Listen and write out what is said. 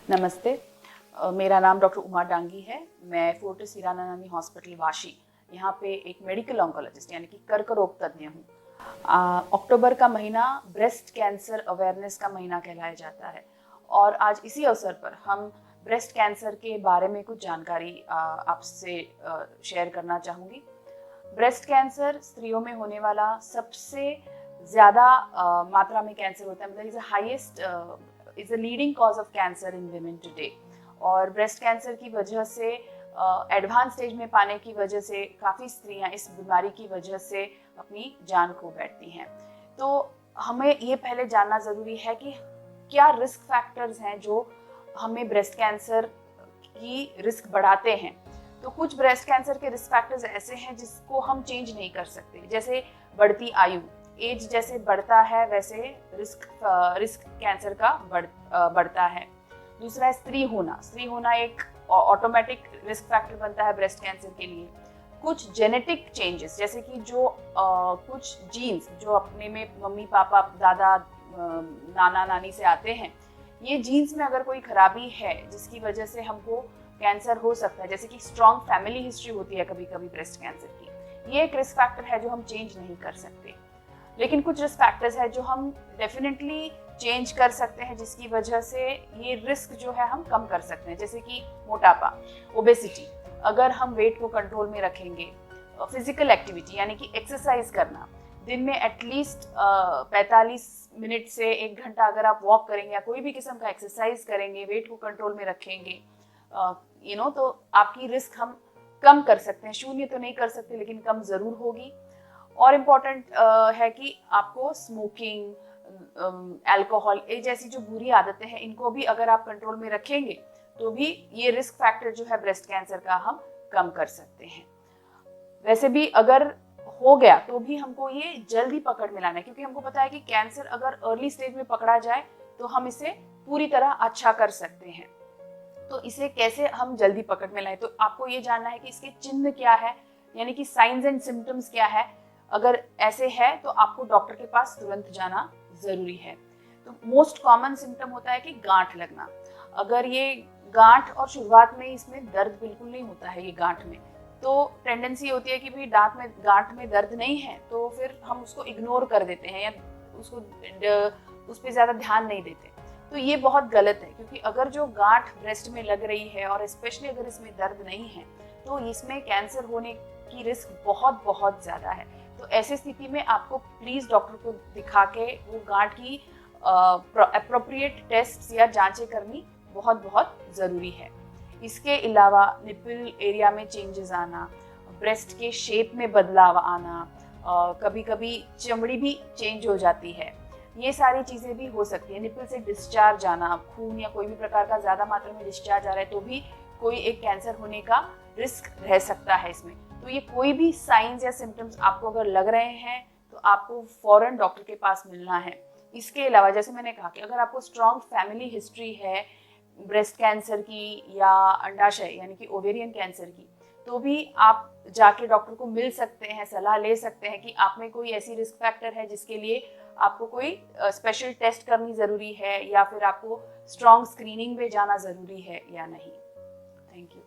नमस्ते। मेरा नाम डॉक्टर उमा डांगी है। मैं फोर्टिस हीराना नानी हॉस्पिटल वाशी यहाँ पे एक मेडिकल ऑन्कोलॉजिस्ट यानी कि कर्करोग तज्ञ हूँ। अक्टूबर का महीना ब्रेस्ट कैंसर अवेयरनेस का महीना कहलाया जाता है और आज इसी अवसर पर हम ब्रेस्ट कैंसर के बारे में कुछ जानकारी आपसे शेयर करना चाहूँगी। ब्रेस्ट कैंसर स्त्रियों में होने वाला सबसे ज़्यादा मात्रा में कैंसर होता है, मतलब is highest is a leading cause of cancer in women today. और ब्रेस्ट कैंसर की वजह से एडवांस स्टेज में पाने की वजह से काफ़ी स्त्रियां इस बीमारी की वजह से अपनी जान खो बैठती हैं। तो हमें ये पहले जानना ज़रूरी है कि क्या रिस्क फैक्टर्स हैं जो हमें ब्रेस्ट कैंसर की रिस्क बढ़ाते हैं। तो कुछ ब्रेस्ट कैंसर के रिस्क फैक्टर्स ऐसे हैं जिसको हम चेंज नहीं कर सकते, जैसे बढ़ती आयु, एज जैसे बढ़ता है वैसे रिस्क कैंसर का बढ़ता है। दूसरा है स्त्री होना एक ऑटोमेटिक रिस्क फैक्टर बनता है ब्रेस्ट कैंसर के लिए। कुछ जेनेटिक चेंजेस जैसे कि जो कुछ जीन्स जो अपने में मम्मी पापा दादा नाना नानी से आते हैं, ये जीन्स में अगर कोई खराबी है जिसकी वजह से हमको कैंसर हो सकता है, जैसे कि स्ट्रॉन्ग फैमिली हिस्ट्री होती है कभी कभी ब्रेस्ट कैंसर की, ये एक रिस्क फैक्टर है जो हम चेंज नहीं कर सकते। लेकिन कुछ रिस्क फैक्टर्स है जो हम डेफिनेटली चेंज कर सकते हैं जिसकी वजह से ये रिस्क जो है हम कम कर सकते हैं, जैसे कि मोटापा, ओबेसिटी। अगर हम वेट को कंट्रोल में रखेंगे, फिजिकल एक्टिविटी यानी कि एक्सरसाइज करना, दिन में एटलीस्ट 45 मिनट से 1 घंटा अगर आप वॉक करेंगे या कोई भी किस्म का एक्सरसाइज करेंगे, वेट को कंट्रोल में रखेंगे, तो आपकी रिस्क हम कम कर सकते हैं। शून्य तो नहीं कर सकते लेकिन कम ज़रूर होगी। और इम्पॉर्टेंट है कि आपको स्मोकिंग, अल्कोहल, ये जैसी जो बुरी आदतें हैं इनको भी अगर आप कंट्रोल में रखेंगे तो भी ये रिस्क फैक्टर जो है ब्रेस्ट कैंसर का हम कम कर सकते हैं। वैसे भी अगर हो गया तो भी हमको ये जल्दी पकड़ में लाना है, क्योंकि हमको पता है कि कैंसर अगर अर्ली स्टेज में पकड़ा जाए तो हम इसे पूरी तरह अच्छा कर सकते हैं। तो इसे कैसे हम जल्दी पकड़ में लाएं, तो आपको ये जानना है कि इसके चिन्ह क्या है, यानी कि साइंस एंड सिम्टम्स क्या है। अगर ऐसे है तो आपको डॉक्टर के पास तुरंत जाना जरूरी है। तो मोस्ट कॉमन सिम्टम होता है कि गांठ लगना। अगर ये गांठ, और शुरुआत में इसमें दर्द बिल्कुल नहीं होता है, ये गांठ में तो टेंडेंसी होती है कि भाई गांठ में दर्द नहीं है तो फिर हम उसको इग्नोर कर देते हैं या उसको उस पर ज्यादा ध्यान नहीं देते। तो ये बहुत गलत है, क्योंकि अगर जो गांठ ब्रेस्ट में लग रही है और स्पेशली अगर इसमें दर्द नहीं है तो इसमें कैंसर होने की रिस्क बहुत बहुत ज़्यादा है। तो ऐसी स्थिति में आपको प्लीज़ डॉक्टर को दिखा के वो गांठ की अप्रोप्रिएट टेस्ट या जांचें करनी बहुत बहुत ज़रूरी है। इसके अलावा निपल एरिया में चेंजेस आना, ब्रेस्ट के शेप में बदलाव आना, कभी कभी चमड़ी भी चेंज हो जाती है, ये सारी चीज़ें भी हो सकती है। निपल से डिस्चार्ज आना, खून या कोई भी प्रकार का ज़्यादा मात्रा में डिस्चार्ज आ रहा है तो भी कोई एक कैंसर होने का रिस्क रह सकता है इसमें। तो ये कोई भी साइंस या सिम्टम्स आपको अगर लग रहे हैं तो आपको फौरन डॉक्टर के पास मिलना है। इसके अलावा जैसे मैंने कहा कि अगर आपको स्ट्रॉन्ग फैमिली हिस्ट्री है ब्रेस्ट कैंसर की या अंडाशय यानी कि ओवेरियन कैंसर की, तो भी आप जाके डॉक्टर को मिल सकते हैं, सलाह ले सकते हैं कि आप में कोई ऐसी रिस्क फैक्टर है जिसके लिए आपको कोई स्पेशल टेस्ट करनी ज़रूरी है या फिर आपको स्ट्रॉन्ग स्क्रीनिंग में जाना ज़रूरी है या नहीं। Thank you.